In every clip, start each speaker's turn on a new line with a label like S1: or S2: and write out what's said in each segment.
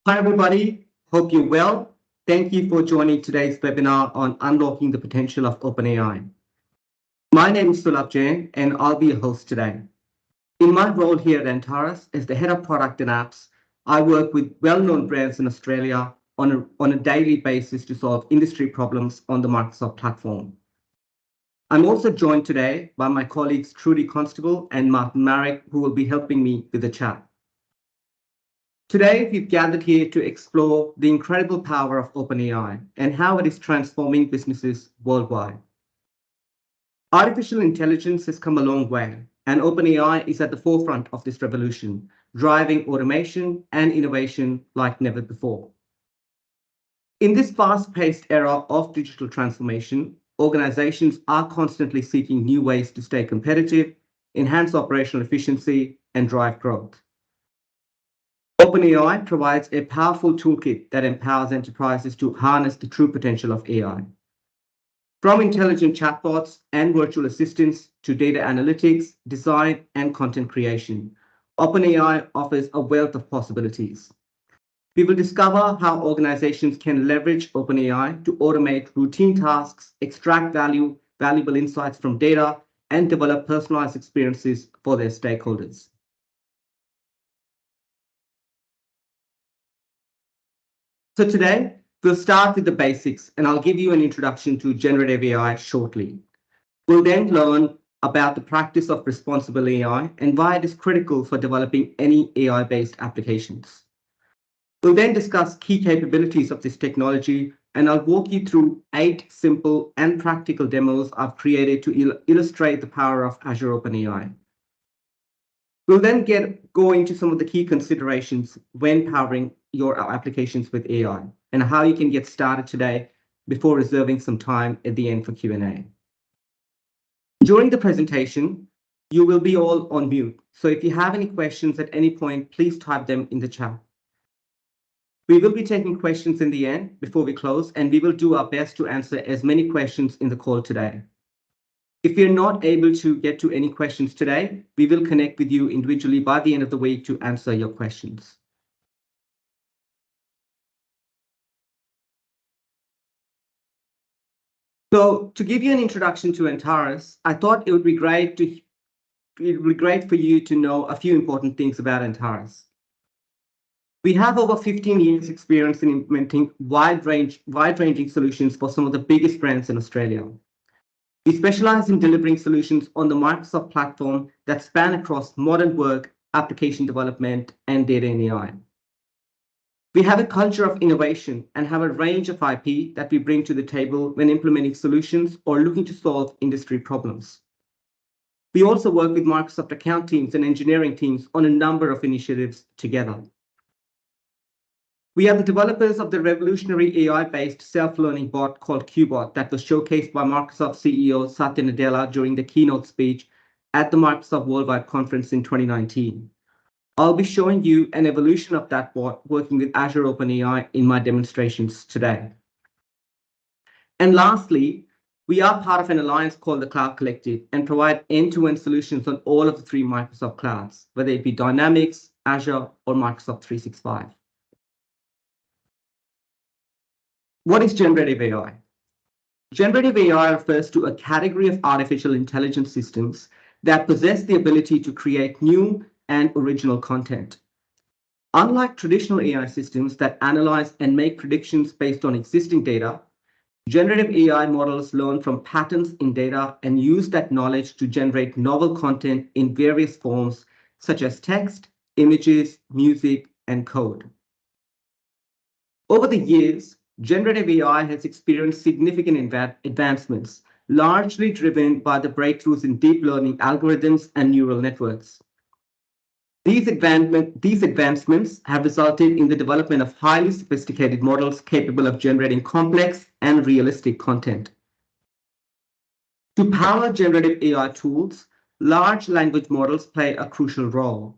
S1: Hi, everybody. Hope you're well. Thank you for joining today's webinar on unlocking the potential of OpenAI. My name is Sulabh Jain, and I'll be your host today. In my role here at Antares as the head of product and apps, I work with well-known brands in Australia on a daily basis to solve industry problems on the Microsoft platform. I'm also joined today by my colleagues Trudy Constable and Martin Marek, who will be helping me with the chat. Today, we've gathered here to explore the incredible power of OpenAI and how it is transforming businesses worldwide. Artificial intelligence has come a long way, and OpenAI is at the forefront of this revolution, driving automation and innovation like never before. In this fast-paced era of digital transformation, organizations are constantly seeking new ways to stay competitive, enhance operational efficiency, and drive growth. OpenAI provides a powerful toolkit that empowers enterprises to harness the true potential of AI. From intelligent chatbots and virtual assistants to data analytics, design, and content creation, OpenAI offers a wealth of possibilities. We will discover how organizations can leverage OpenAI to automate routine tasks, extract valuable insights from data, and develop personalized experiences for their stakeholders. So today, we'll start with the basics, and I'll give you an introduction to generative AI shortly. We'll then learn about the practice of responsible AI and why it is critical for developing any AI-based applications. We'll then discuss key capabilities of this technology, and I'll walk you through 8 simple and practical demos I've created to illustrate the power of Azure OpenAI. We'll then go into some of the key considerations when powering your applications with AI and how you can get started today before reserving some time at the end for Q&A. During the presentation, you will be all on mute. So if you have any questions at any point, please type them in the chat. We will be taking questions in the end before we close, and we will do our best to answer as many questions in the call today. If you're not able to get to any questions today, we will connect with you individually by the end of the week to answer your questions. So to give you an introduction to Antares, I thought it would be great for you to know a few important things about Antares. We have over 15 years experience in implementing wide-ranging solutions for some of the biggest brands in Australia. We specialize in delivering solutions on the Microsoft platform that span across modern work, application development, and data and AI. We have a culture of innovation and have a range of IP that we bring to the table when implementing solutions or looking to solve industry problems. We also work with Microsoft account teams and engineering teams on a number of initiatives together. We are the developers of the revolutionary AI-based self-learning bot called QBot that was showcased by Microsoft CEO Satya Nadella during the keynote speech at the Microsoft Worldwide Conference in 2019. I'll be showing you an evolution of that bot working with Azure OpenAI in my demonstrations today. And lastly, we are part of an alliance called the Cloud Collective and provide end-to-end solutions on all of the 3 Microsoft clouds, whether it be Dynamics, Azure, or Microsoft 365. What is generative AI? Generative AI refers to a category of artificial intelligence systems that possess the ability to create new and original content. Unlike traditional AI systems that analyze and make predictions based on existing data, generative AI models learn from patterns in data and use that knowledge to generate novel content in various forms, such as text, images, music, and code. Over the years, generative AI has experienced significant advancements, largely driven by the breakthroughs in deep learning algorithms and neural networks. These advancements have resulted in the development of highly sophisticated models capable of generating complex and realistic content. To power generative AI tools, large language models play a crucial role.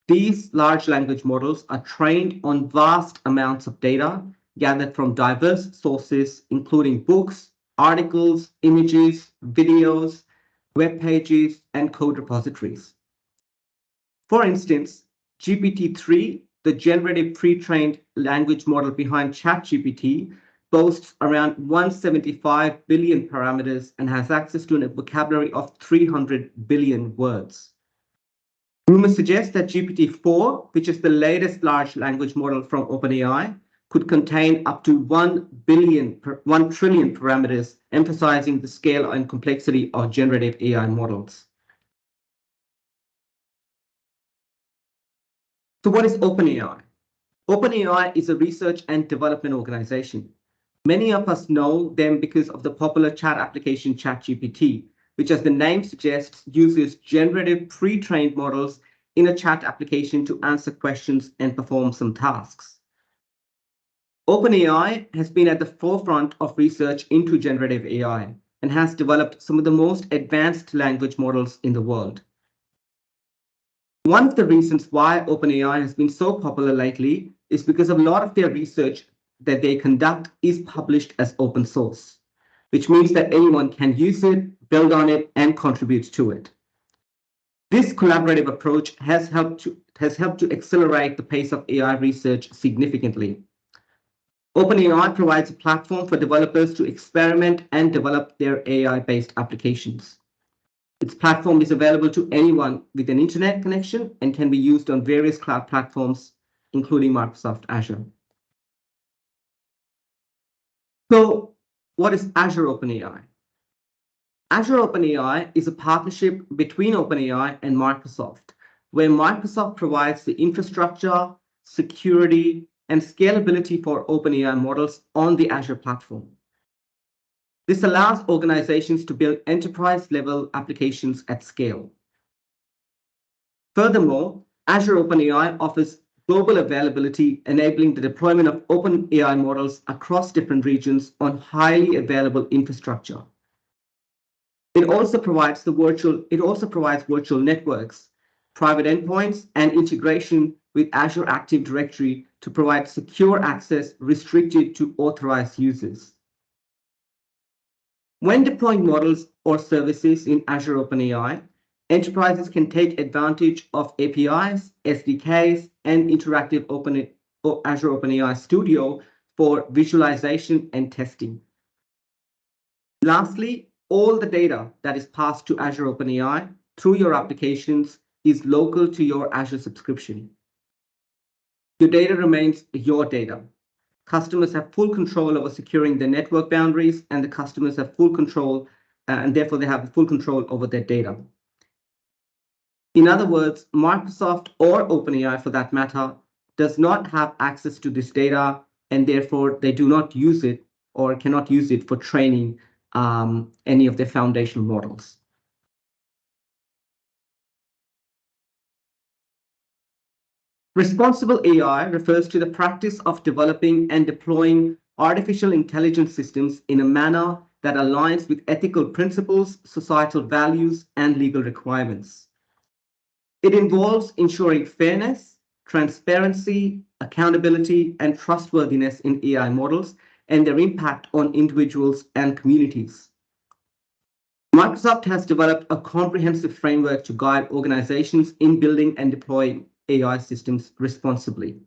S1: These large language models are trained on vast amounts of data gathered from diverse sources, including books, articles, images, videos, web pages, and code repositories. For instance, GPT-3 the generative pre-trained language model behind ChatGPT, boasts around 175 billion parameters and has access to a vocabulary of 300 billion words. Rumors suggest that GPT-4, which is the latest large language model from OpenAI, could contain up to 1 trillion parameters, emphasizing the scale and complexity of generative AI models. So what is OpenAI? OpenAI is a research and development organization. Many of us know them because of the popular chat application ChatGPT, which, as the name suggests, uses generative pre-trained models in a chat application to answer questions and perform some tasks. OpenAI has been at the forefront of research into generative AI and has developed some of the most advanced language models in the world. One of the reasons why OpenAI has been so popular lately is because a lot of their research that they conduct is published as open source, which means that anyone can use it, build on it, and contribute to it. This collaborative approach has helped to accelerate the pace of AI research significantly. OpenAI provides a platform for developers to experiment and develop their AI-based applications. Its platform is available to anyone with an internet connection and can be used on various cloud platforms, including Microsoft Azure. So, what is Azure OpenAI? Azure OpenAI is a partnership between OpenAI and Microsoft, where Microsoft provides the infrastructure, security, and scalability for OpenAI models on the Azure platform. This allows organizations to build enterprise-level applications at scale. Furthermore, Azure OpenAI offers global availability, enabling the deployment of OpenAI models across different regions on highly available infrastructure. It also provides virtual networks, private endpoints, and integration with Azure Active Directory to provide secure access restricted to authorized users. When deploying models or services in Azure OpenAI, enterprises can take advantage of APIs, SDKs, and interactive Azure OpenAI Studio for visualization and testing. Lastly, all the data that is passed to Azure OpenAI through your applications is local to your Azure subscription. Your data remains your data. Customers have full control over securing their network boundaries, and the customers have full control, and therefore they have full control over their data. In other words, Microsoft or OpenAI, for that matter, does not have access to this data, and therefore they do not use it or cannot use it for training any of their foundational models. Responsible AI refers to the practice of developing and deploying artificial intelligence systems in a manner that aligns with ethical principles, societal values, and legal requirements. It involves ensuring fairness, transparency, accountability, and trustworthiness in AI models and their impact on individuals and communities. Microsoft has developed a comprehensive framework to guide organizations in building and deploying AI systems responsibly.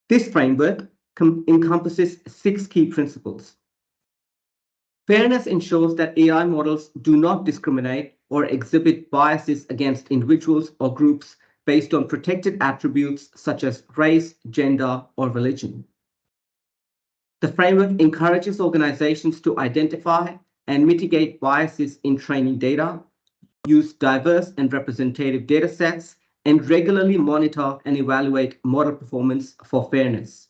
S1: This framework encompasses 6 key principles. Fairness ensures that AI models do not discriminate or exhibit biases against individuals or groups based on protected attributes such as race, gender, or religion. The framework encourages organizations to identify and mitigate biases in training data, use diverse and representative data sets, and regularly monitor and evaluate model performance for fairness.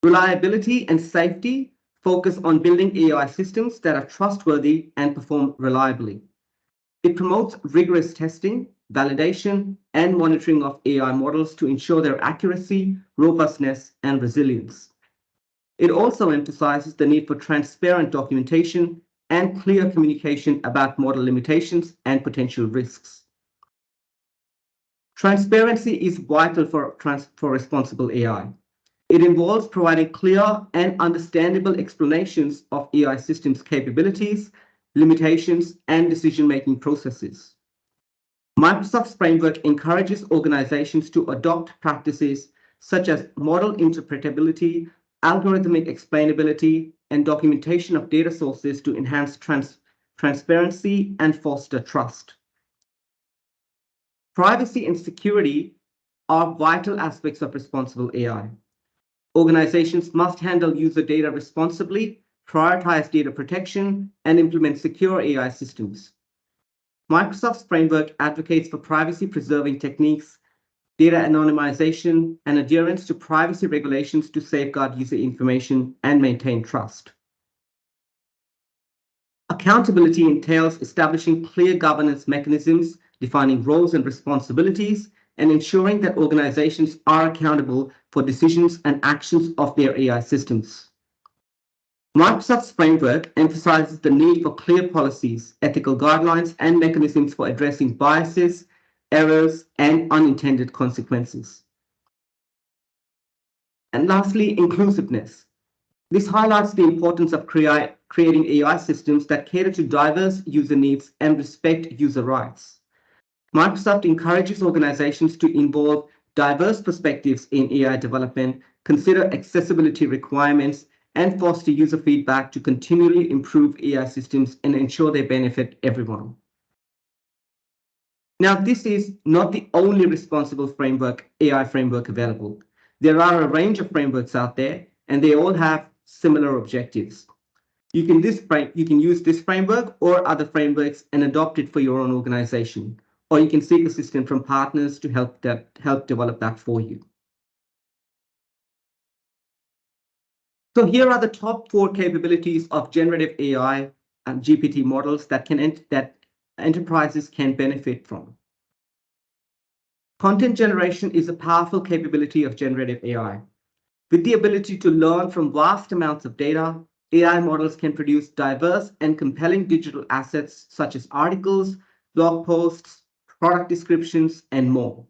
S1: Reliability and safety focus on building AI systems that are trustworthy and perform reliably. It promotes rigorous testing, validation, and monitoring of AI models to ensure their accuracy, robustness, and resilience. It also emphasizes the need for transparent documentation and clear communication about model limitations and potential risks. Transparency is vital for responsible AI. It involves providing clear and understandable explanations of AI systems' capabilities, limitations, and decision-making processes. Microsoft's framework encourages organizations to adopt practices such as model interpretability, algorithmic explainability, and documentation of data sources to enhance transparency and foster trust. Privacy and security are vital aspects of responsible AI. Organizations must handle user data responsibly, prioritize data protection, and implement secure AI systems. Microsoft's framework advocates for privacy-preserving techniques, data anonymization, and adherence to privacy regulations to safeguard user information and maintain trust. Accountability entails establishing clear governance mechanisms, defining roles and responsibilities, and ensuring that organizations are accountable for decisions and actions of their AI systems. Microsoft's framework emphasizes the need for clear policies, ethical guidelines, and mechanisms for addressing biases, errors, and unintended consequences. And lastly, inclusiveness. This highlights the importance of creating AI systems that cater to diverse user needs and respect user rights. Microsoft encourages organizations to involve diverse perspectives in AI development, consider accessibility requirements, and foster user feedback to continually improve AI systems and ensure they benefit everyone. Now, this is not the only responsible AI framework available. There are a range of frameworks out there, and they all have similar objectives. You can use this framework or other frameworks and adopt it for your own organization, or you can seek assistance from partners to help develop that for you. So here are the top 4 capabilities of generative AI and GPT models that enterprises can benefit from. Content generation is a powerful capability of generative AI. With the ability to learn from vast amounts of data, AI models can produce diverse and compelling digital assets such as articles, blog posts, product descriptions, and more.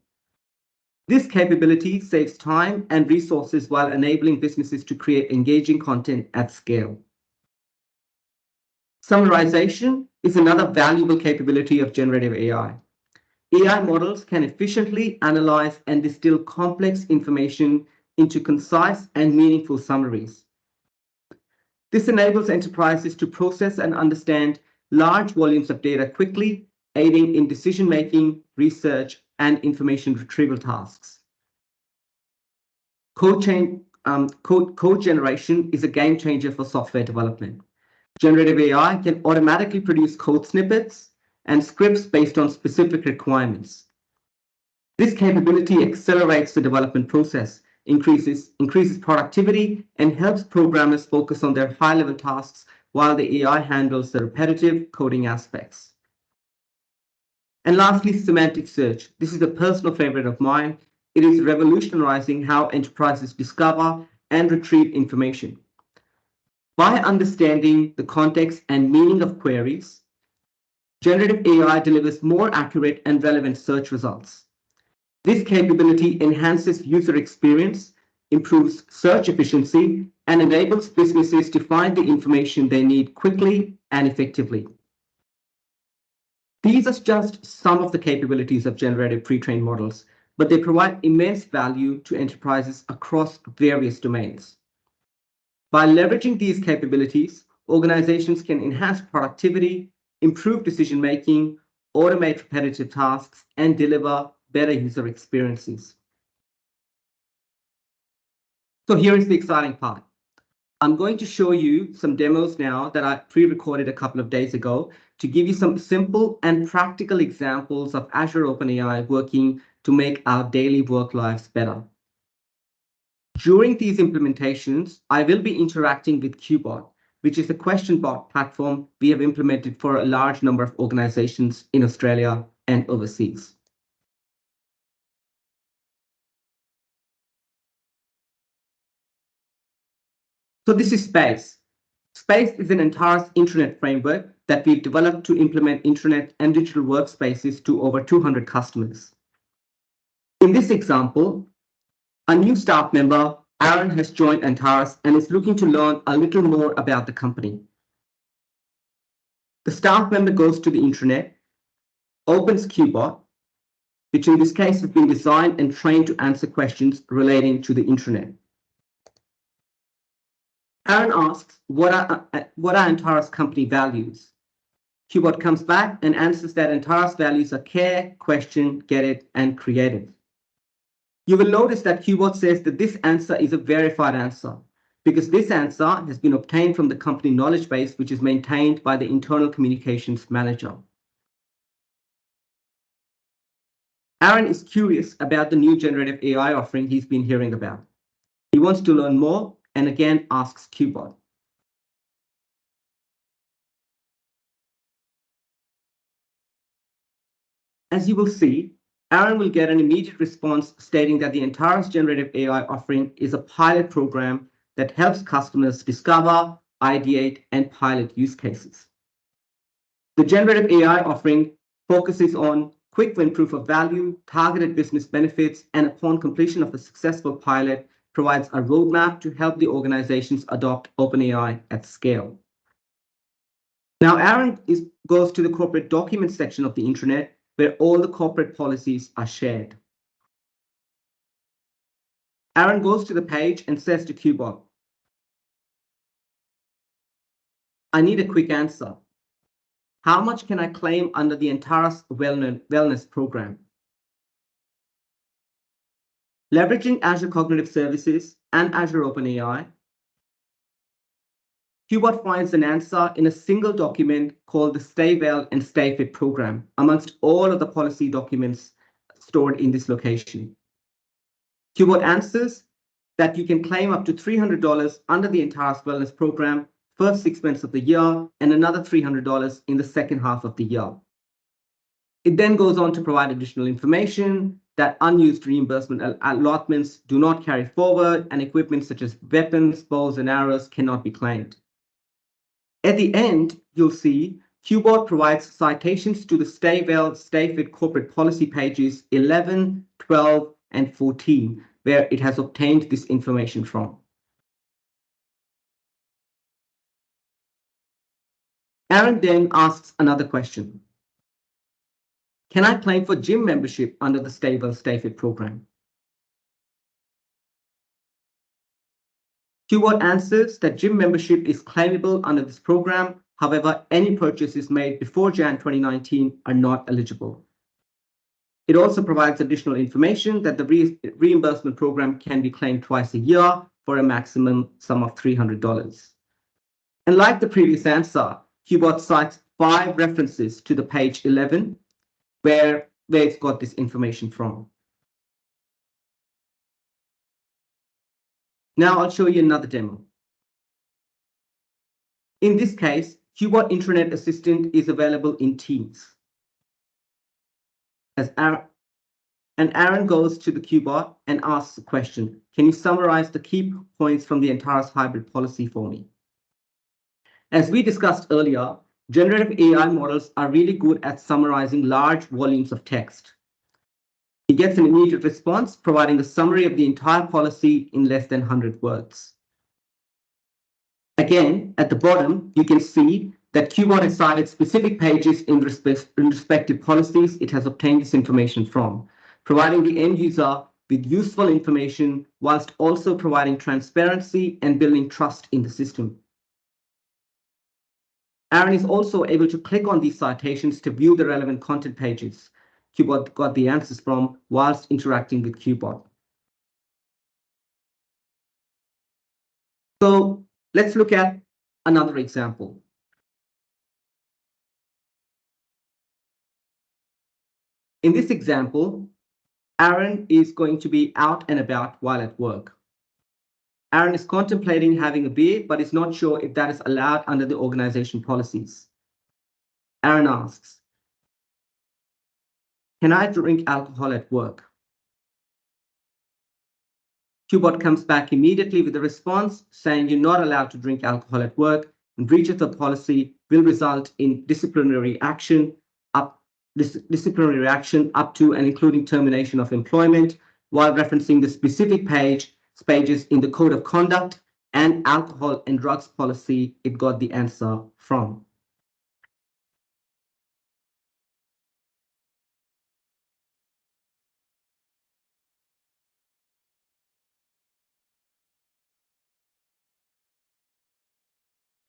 S1: This capability saves time and resources while enabling businesses to create engaging content at scale. Summarization is another valuable capability of generative AI. AI models can efficiently analyze and distill complex information into concise and meaningful summaries. This enables enterprises to process and understand large volumes of data quickly, aiding in decision-making, research, and information retrieval tasks. Code generation is a game changer for software development. Generative AI can automatically produce code snippets and scripts based on specific requirements. This capability accelerates the development process, increases productivity, and helps programmers focus on their high-level tasks while the AI handles the repetitive coding aspects. And lastly, semantic search. This is a personal favorite of mine. It is revolutionizing how enterprises discover and retrieve information. By understanding the context and meaning of queries, generative AI delivers more accurate and relevant search results. This capability enhances user experience, improves search efficiency, and enables businesses to find the information they need quickly and effectively. These are just some of the capabilities of generative pre-trained models, but they provide immense value to enterprises across various domains. By leveraging these capabilities, organizations can enhance productivity, improve decision-making, automate repetitive tasks, and deliver better user experiences. So here is the exciting part. I'm going to show you some demos now that I pre-recorded a couple of days ago to give you some simple and practical examples of Azure OpenAI working to make our daily work lives better. During these implementations, I will be interacting with QBot, which is a question bot platform we have implemented for a large number of organizations in Australia and overseas. So this is Space. Space is an Antares intranet framework that we've developed to implement intranet and digital workspaces to over 200 customers. In this example, a new staff member, Aaron, has joined Antares and is looking to learn a little more about the company. The staff member goes to the intranet, opens QBot, which in this case have been designed and trained to answer questions relating to the intranet. Aaron asks, what are Antares company values? Qbot comes back and answers that Antares values are care, question, get it, and creative. You will notice that Qbot says that this answer is a verified answer because this answer has been obtained from the company knowledge base, which is maintained by the internal communications manager. Aaron is curious about the new generative AI offering he's been hearing about. He wants to learn more and again asks Qbot. As you will see, Aaron will get an immediate response stating that the Antares generative AI offering is a pilot program that helps customers discover, ideate, and pilot use cases. The generative AI offering focuses on quick win proof of value, targeted business benefits, and upon completion of a successful pilot, provides a roadmap to help the organizations adopt OpenAI at scale. Now, Aaron goes to the corporate document section of the intranet where all the corporate policies are shared. Aaron goes to the page and says to Qbot, I need a quick answer. How much can I claim under the Antares Wellness Program? Leveraging Azure Cognitive Services and Azure OpenAI, Qbot finds an answer in a single document called the Stay Well and Stay Fit program amongst all of the policy documents stored in this location. Qbot answers that you can claim up to $300 under the Antares Wellness Program first 6 months of the year and another $300 in the second half of the year. It then goes on to provide additional information that unused reimbursement allotments do not carry forward and equipment such as weapons, bows, and arrows cannot be claimed. At the end, you'll see Qbot provides citations to the Stay Well, Stay Fit corporate policy pages 11, 12, and 14, where it has obtained this information from. Aaron then asks another question. Can I claim for gym membership under the Stay Well, Stay Fit program? Qbot answers that gym membership is claimable under this program. However, any purchases made before Jan 2019 are not eligible. It also provides additional information that the reimbursement program can be claimed twice a year for a maximum sum of $300. And like the previous answer, Qbot cites 5 references to the page 11 where it's got this information from. Now I'll show you another demo. In this case, Qbot Intranet Assistant is available in Teams. Aaron goes to the Qbot and asks a question. Can you summarize the key points from the Antares hybrid policy for me? As we discussed earlier, generative AI models are really good at summarizing large volumes of text. He gets an immediate response, providing a summary of the entire policy in less than 100 words. Again, at the bottom, you can see that Qbot has cited specific pages in respective policies it has obtained this information from, providing the end user with useful information whilst also providing transparency and building trust in the system. Aaron is also able to click on these citations to view the relevant content pages Qbot got the answers from whilst interacting with Qbot. So let's look at another example. In this example, Aaron is going to be out and about while at work. Aaron is contemplating having a beer, but is not sure if that is allowed under the organization policies. Aaron asks, can I drink alcohol at work? Qbot comes back immediately with a response saying you're not allowed to drink alcohol at work, and breach of the policy will result in disciplinary action up to and including termination of employment, while referencing the specific pages in the Code of Conduct and Alcohol and Drugs policy it got the answer from.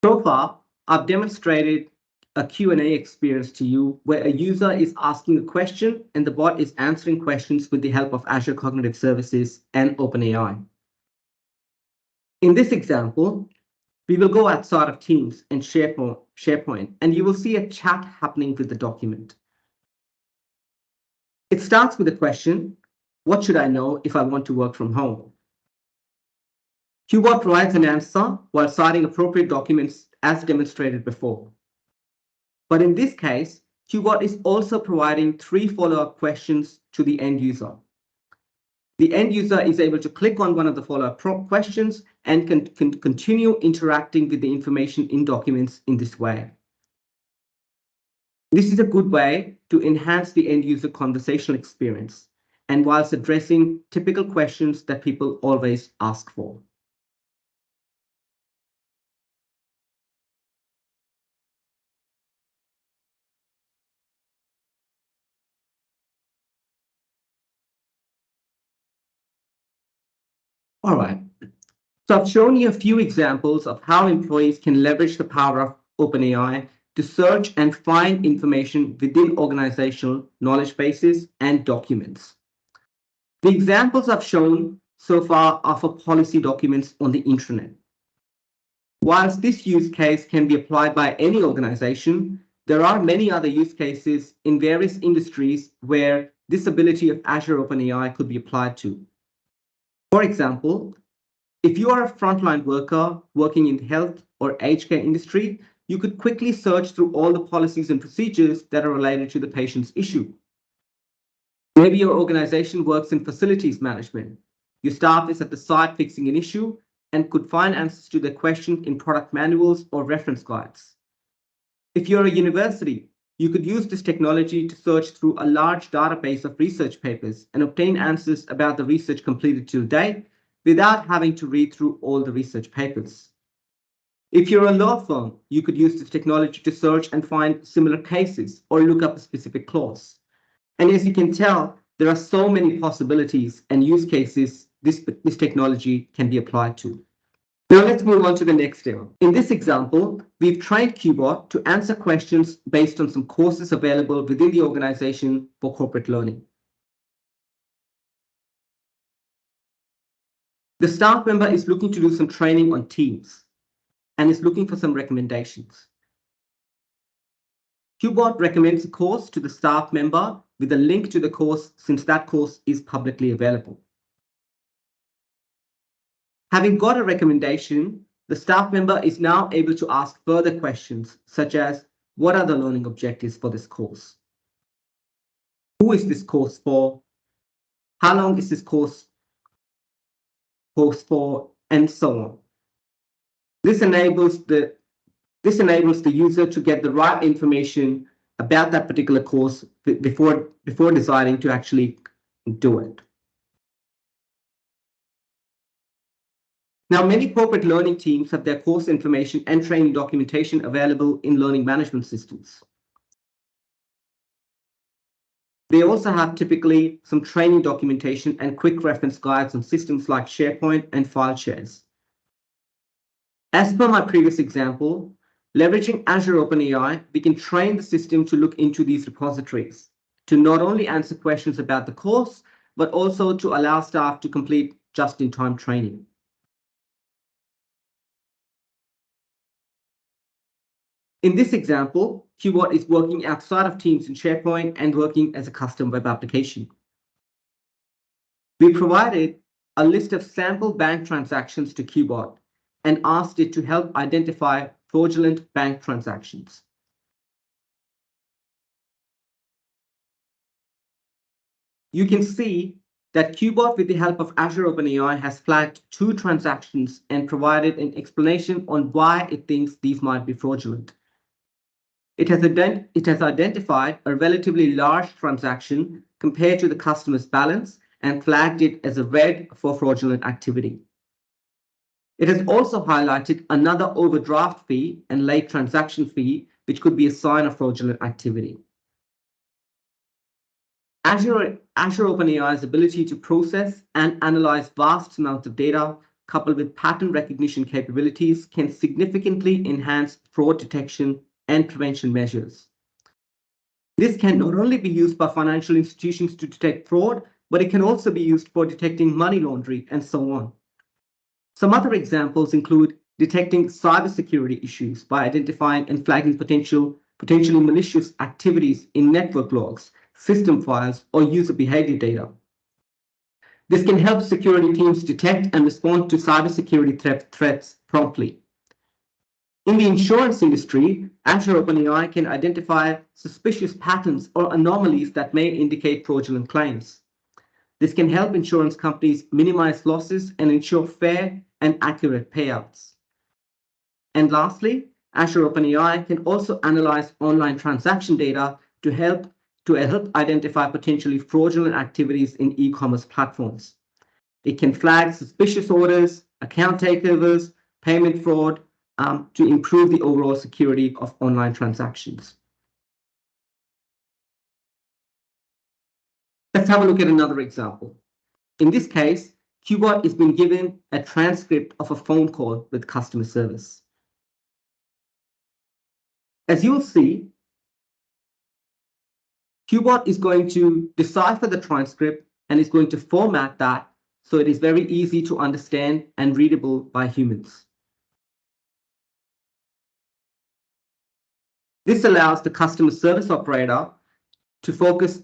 S1: So far, I've demonstrated a Q&A experience to you where a user is asking a question and the bot is answering questions with the help of Azure Cognitive Services and OpenAI. In this example, we will go outside of Teams and SharePoint, and you will see a chat happening with the document. It starts with a question: what should I know if I want to work from home? QBot provides an answer while citing appropriate documents as demonstrated before. But in this case, QBot is also providing 3 follow-up questions to the end user. The end user is able to click on one of the follow-up questions and can continue interacting with the information in documents in this way. This is a good way to enhance the end user conversational experience, and whilst addressing typical questions that people always ask for. All right. So I've shown you a few examples of how employees can leverage the power of OpenAI to search and find information within organizational knowledge bases and documents. The examples I've shown so far are for policy documents on the intranet. Whilst this use case can be applied by any organization, there are many other use cases in various industries where this ability of Azure OpenAI could be applied to. For example, if you are a frontline worker working in the health or aged care industry, you could quickly search through all the policies and procedures that are related to the patient's issue. Maybe your organization works in facilities management. Your staff is at the site fixing an issue and could find answers to their questions in product manuals or reference guides. If you're a university, you could use this technology to search through a large database of research papers and obtain answers about the research completed to date without having to read through all the research papers. If you're a law firm, you could use this technology to search and find similar cases or look up a specific clause. And as you can tell, there are so many possibilities and use cases this technology can be applied to. Now let's move on to the next demo. In this example, we've trained QBot to answer questions based on some courses available within the organization for corporate learning. The staff member is looking to do some training on Teams and is looking for some recommendations. QBot recommends a course to the staff member with a link to the course since that course is publicly available. Having got a recommendation, the staff member is now able to ask further questions such as, what are the learning objectives for this course? Who is this course for? How long is this course for? And so on. This enables the user to get the right information about that particular course before deciding to actually do it. Now, many corporate learning teams have their course information and training documentation available in learning management systems. They also have typically some training documentation and quick reference guides on systems like SharePoint and file shares. As per my previous example, leveraging Azure OpenAI, we can train the system to look into these repositories to not only answer questions about the course, but also to allow staff to complete just-in-time training. In this example, QBot is working outside of Teams in SharePoint and working as a custom web application. We provided a list of sample bank transactions to QBot and asked it to help identify fraudulent bank transactions. You can see that QBot, with the help of Azure OpenAI, has flagged 2 transactions and provided an explanation on why it thinks these might be fraudulent. It has identified a relatively large transaction compared to the customer's balance and flagged it as a red for fraudulent activity. It has also highlighted another overdraft fee and late transaction fee, which could be a sign of fraudulent activity. Azure OpenAI's ability to process and analyze vast amounts of data coupled with pattern recognition capabilities, can significantly enhance fraud detection and prevention measures. This can not only be used by financial institutions to detect fraud, but it can also be used for detecting money laundering and so on. Some other examples include detecting cybersecurity issues by identifying and flagging potentially malicious activities in network logs, system files, or user behavior data. This can help security teams detect and respond to cybersecurity threats promptly. In the insurance industry, Azure OpenAI can identify suspicious patterns or anomalies that may indicate fraudulent claims. This can help insurance companies minimize losses and ensure fair and accurate payouts. And lastly, Azure OpenAI can also analyze online transaction data to help identify potentially fraudulent activities in e-commerce platforms. It can flag suspicious orders, account takeovers, payment fraud to improve the overall security of online transactions. Let's have a look at another example. In this case, QBot is being given a transcript of a phone call with customer service. As you'll see, QBot is going to decipher the transcript and is going to format that so it is very easy to understand and readable by humans. This allows the customer service operator to focus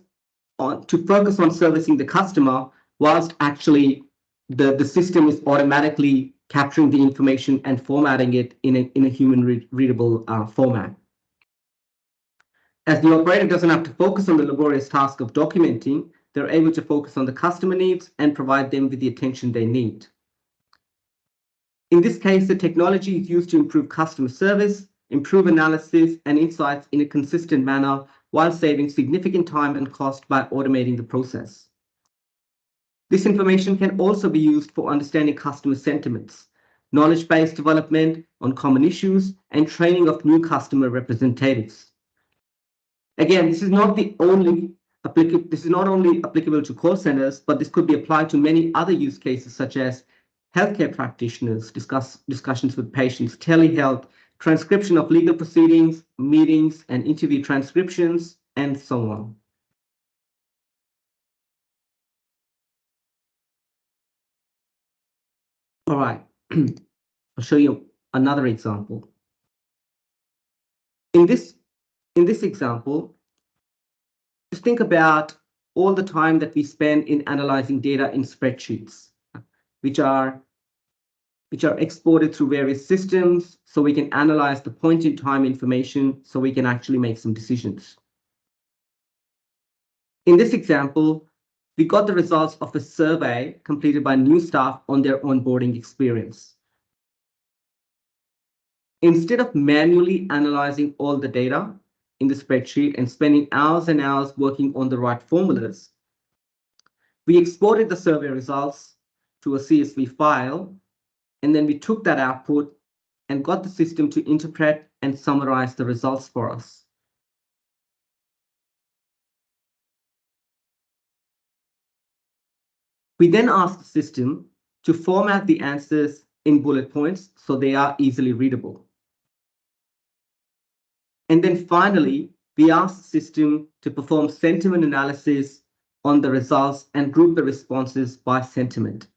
S1: on servicing the customer, whilst actually the system is automatically capturing the information and formatting it in a human readable format. As the operator doesn't have to focus on the laborious task of documenting, they're able to focus on the customer needs and provide them with the attention they need. In this case, the technology is used to improve customer service, improve analysis and insights in a consistent manner, while saving significant time and cost by automating the process. This information can also be used for understanding customer sentiments, knowledge-based development on common issues, and training of new customer representatives. Again, this is not only applicable to call centers, but this could be applied to many other use cases, such as healthcare practitioners, discussions with patients, telehealth, transcription of legal proceedings, meetings and interview transcriptions, and so on. All right, I'll show you another example. In this example, just think about all the time that we spend in analyzing data in spreadsheets, which are exported through various systems, so we can analyze the point in time information so we can actually make some decisions. In this example, we got the results of a survey completed by new staff on their onboarding experience. Instead of manually analyzing all the data in the spreadsheet and spending hours and hours working on the right formulas, we exported the survey results to a CSV file, and then we took that output and got the system to interpret and summarize the results for us. We then asked the system to format the answers in bullet points so they are easily readable. And then finally, we asked the system to perform sentiment analysis on the results and group the responses by sentiment.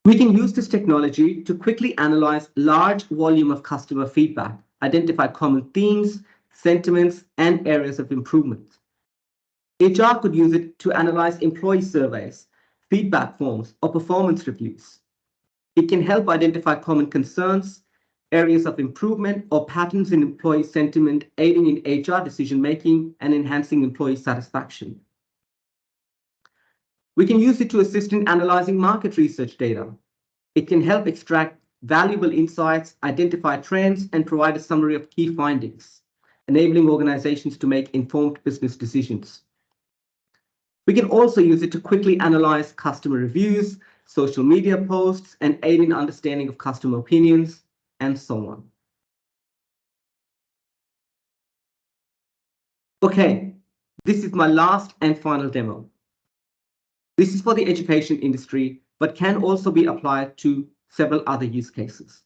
S1: We can use this technology to quickly analyze large volume of customer feedback, identify common themes, sentiments, and areas of improvement. HR could use it to analyze employee surveys, feedback forms, or performance reviews. It can help identify common concerns, areas of improvement, or patterns in employee sentiment, aiding in HR decision-making and enhancing employee satisfaction. We can use it to assist in analyzing market research data. It can help extract valuable insights, identify trends, and provide a summary of key findings, enabling organizations to make informed business decisions. We can also use it to quickly analyze customer reviews, social media posts, and aid in understanding of customer opinions, and so on. Okay, this is my last and final demo. This is for the education industry, but can also be applied to several other use cases.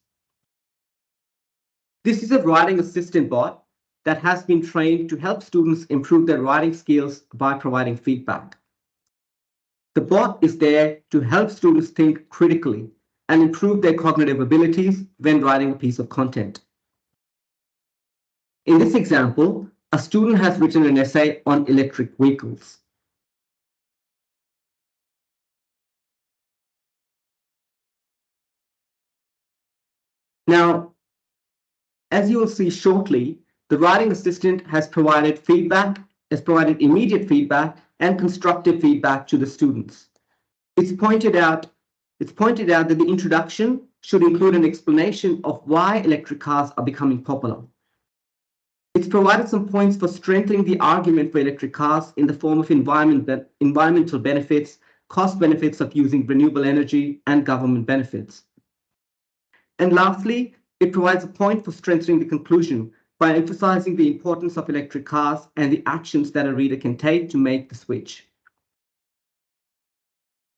S1: This is a writing assistant bot that has been trained to help students improve their writing skills by providing feedback. The bot is there to help students think critically and improve their cognitive abilities when writing a piece of content. In this example, a student has written an essay on electric vehicles. Now, as you will see shortly, the writing assistant has provided immediate feedback and constructive feedback to the students. It's pointed out that the introduction should include an explanation of why electric cars are becoming popular. It's provided some points for strengthening the argument for electric cars in the form of environmental benefits, cost benefits of using renewable energy, and government benefits. And lastly, it provides a point for strengthening the conclusion by emphasizing the importance of electric cars and the actions that a reader can take to make the switch.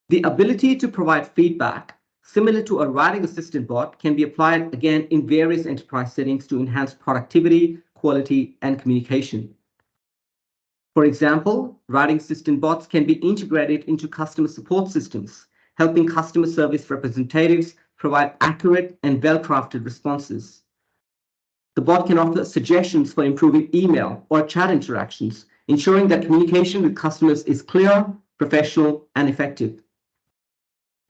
S1: The ability to provide feedback, similar to a writing assistant bot, can be applied again in various enterprise settings to enhance productivity, quality, and communication. For example, writing assistant bots can be integrated into customer support systems, helping customer service representatives provide accurate and well-crafted responses. The bot can offer suggestions for improving email or chat interactions, ensuring that communication with customers is clear, professional, and effective.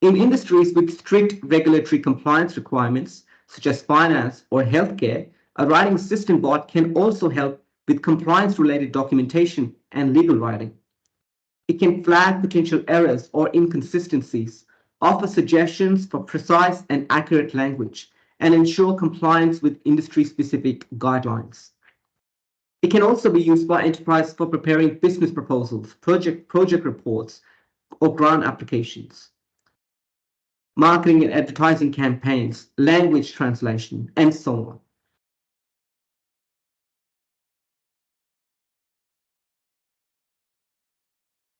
S1: In industries with strict regulatory compliance requirements, such as finance or healthcare, a writing assistant bot can also help with compliance-related documentation and legal writing. It can flag potential errors or inconsistencies, offer suggestions for precise and accurate language, and ensure compliance with industry-specific guidelines. It can also be used by enterprises for preparing business proposals, project reports, or grant applications, marketing and advertising campaigns, language translation, and so on.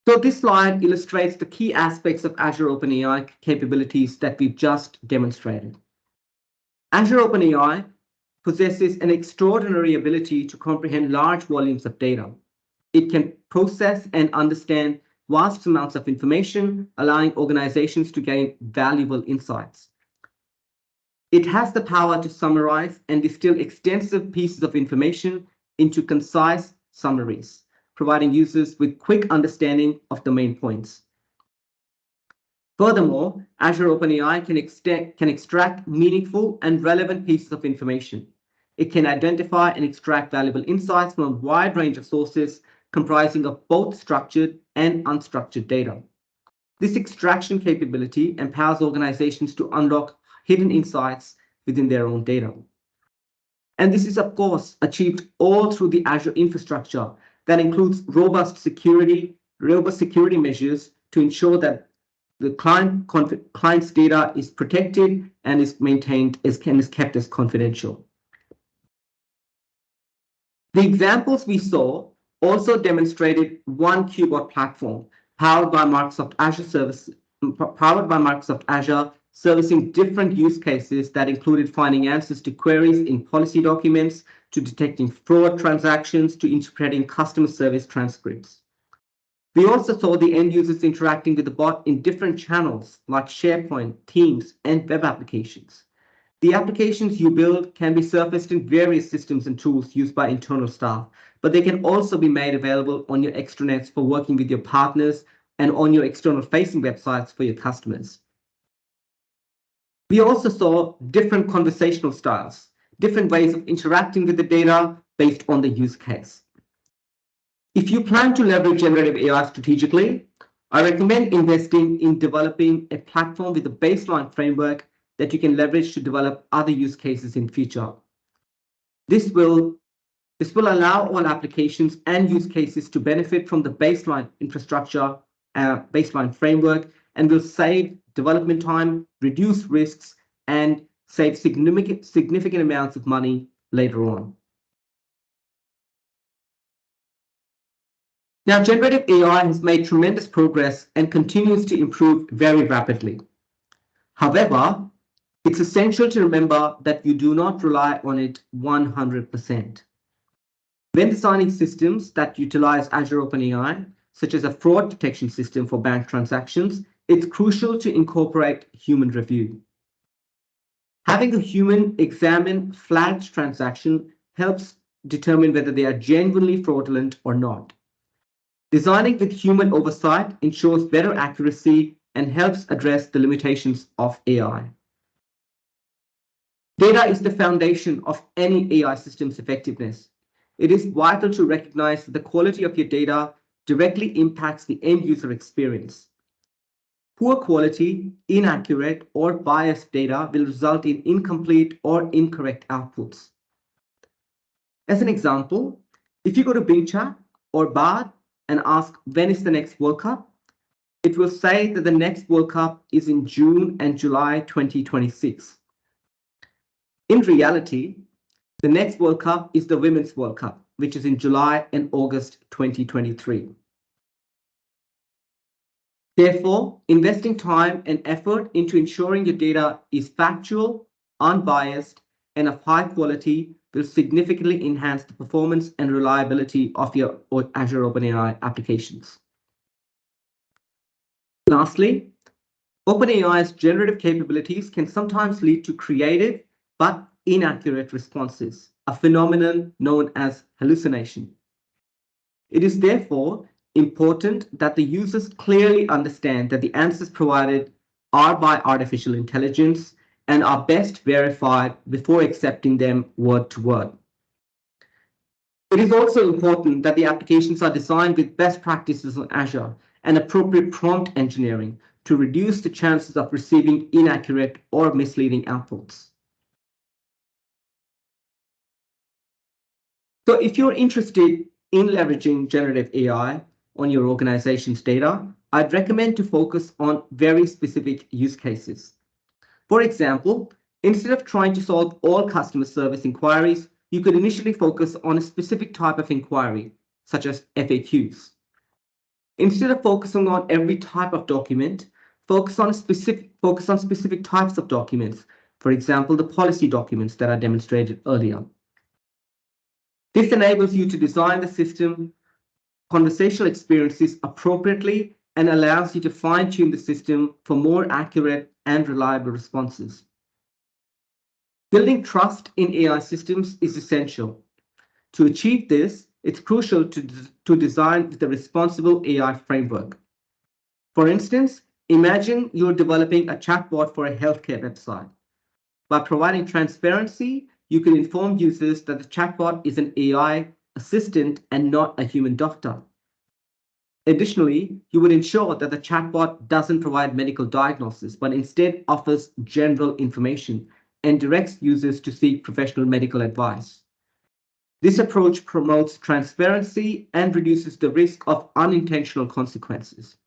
S1: So this slide illustrates the key aspects of Azure OpenAI capabilities that we've just demonstrated. Azure OpenAI possesses an extraordinary ability to comprehend large volumes of data. It can process and understand vast amounts of information, allowing organizations to gain valuable insights. It has the power to summarize and distill extensive pieces of information into concise summaries, providing users with quick understanding of the main points. Furthermore, Azure OpenAI can extract meaningful and relevant pieces of information. It can identify and extract valuable insights from a wide range of sources comprising of both structured and unstructured data. This extraction capability empowers organizations to unlock hidden insights within their own data. And this is, of course, achieved all through the Azure infrastructure that includes robust security measures to ensure that the client's data is protected and is maintained is kept as confidential. The examples we saw also demonstrated one QBot platform powered by Microsoft Azure, servicing different use cases that included finding answers to queries in policy documents, to detecting fraud transactions, to interpreting customer service transcripts. We also saw the end users interacting with the bot in different channels like SharePoint, Teams, and web applications. The applications you build can be surfaced in various systems and tools used by internal staff, but they can also be made available on your extranets for working with your partners and on your external facing websites for your customers. We also saw different conversational styles, different ways of interacting with the data based on the use case. If you plan to leverage generative AI strategically, I recommend investing in developing a platform with a baseline framework that you can leverage to develop other use cases in future. This will allow all applications and use cases to benefit from the baseline infrastructure, baseline framework, and will save development time, reduce risks, and save significant amounts of money later on. Now, generative AI has made tremendous progress and continues to improve very rapidly. However, it's essential to remember that you do not rely on it 100%. When designing systems that utilize Azure OpenAI, such as a fraud detection system for bank transactions, it's crucial to incorporate human review. Having a human examine flagged transaction helps determine whether they are genuinely fraudulent or not. Designing with human oversight ensures better accuracy and helps address the limitations of AI. Data is the foundation of any AI system's effectiveness. It is vital to recognize that the quality of your data directly impacts the end user experience. Poor quality, inaccurate, or biased data will result in incomplete or incorrect outputs. As an example, if you go to Bing Chat or Bard and ask when is the next World Cup, it will say that the next World Cup is in June and July 2026. In reality, the next World Cup is the Women's World Cup, which is in July and August 2023. Therefore, investing time and effort into ensuring your data is factual, unbiased, and of high quality will significantly enhance the performance and reliability of your Azure OpenAI applications. Lastly, OpenAI's generative capabilities can sometimes lead to creative but inaccurate responses, a phenomenon known as hallucination. It is therefore important that the users clearly understand that the answers provided are by artificial intelligence and are best verified before accepting them word to word. It is also important that the applications are designed with best practices on Azure and appropriate prompt engineering to reduce the chances of receiving inaccurate or misleading outputs. So if you're interested in leveraging generative AI on your organization's data, I'd recommend to focus on very specific use cases. For example, instead of trying to solve all customer service inquiries, you could initially focus on a specific type of inquiry, such as FAQs. Instead of focusing on every type of document, focus on specific types of documents, for example, the policy documents that I demonstrated earlier. This enables you to design the system conversational experiences appropriately and allows you to fine-tune the system for more accurate and reliable responses. Building trust in AI systems is essential. To achieve this, it's crucial to design the responsible AI framework. For instance, imagine you're developing a chatbot for a healthcare website. By providing transparency, you can inform users that the chatbot is an AI assistant and not a human doctor. Additionally, you would ensure that the chatbot doesn't provide medical diagnosis, but instead offers general information and directs users to seek professional medical advice. This approach promotes transparency and reduces the risk of unintentional consequences.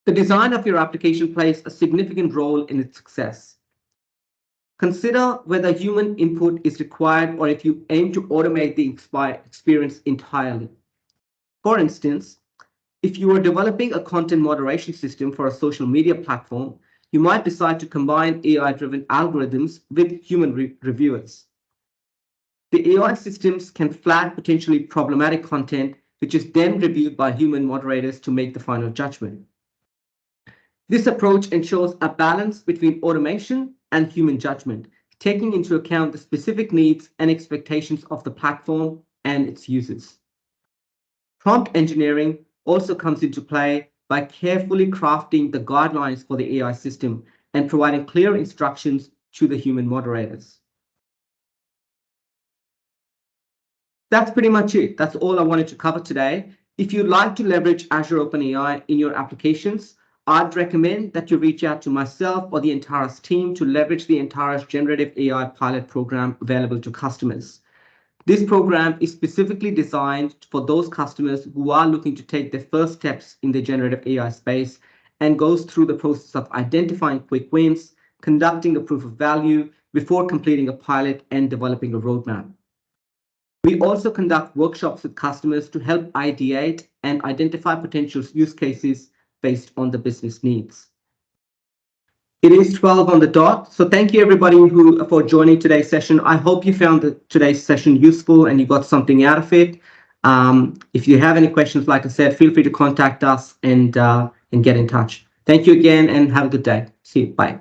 S1: The design of your application plays a significant role in its success. Consider whether human input is required or if you aim to automate the experience entirely. For instance, if you are developing a content moderation system for a social media platform, you might decide to combine AI-driven algorithms with human reviewers. The AI systems can flag potentially problematic content, which is then reviewed by human moderators to make the final judgment. This approach ensures a balance between automation and human judgment, taking into account the specific needs and expectations of the platform and its users. Prompt engineering also comes into play by carefully crafting the guidelines for the AI system and providing clear instructions to the human moderators. That's pretty much it. That's all I wanted to cover today. If you'd like to leverage Azure OpenAI in your applications, I'd recommend that you reach out to myself or the Antares team to leverage the Antares Generative AI pilot program available to customers. This program is specifically designed for those customers who are looking to take their first steps in the generative AI space and goes through the process of identifying quick wins, conducting a proof of value before completing a pilot and developing a roadmap. We also conduct workshops with customers to help ideate and identify potential use cases based on the business needs. It is 12 on the dot. So thank you everybody for joining today's session. I hope you found today's session useful and you got something out of it. If you have any questions, like I said, feel free to contact us and get in touch. Thank you again and have a good day. See you. Bye.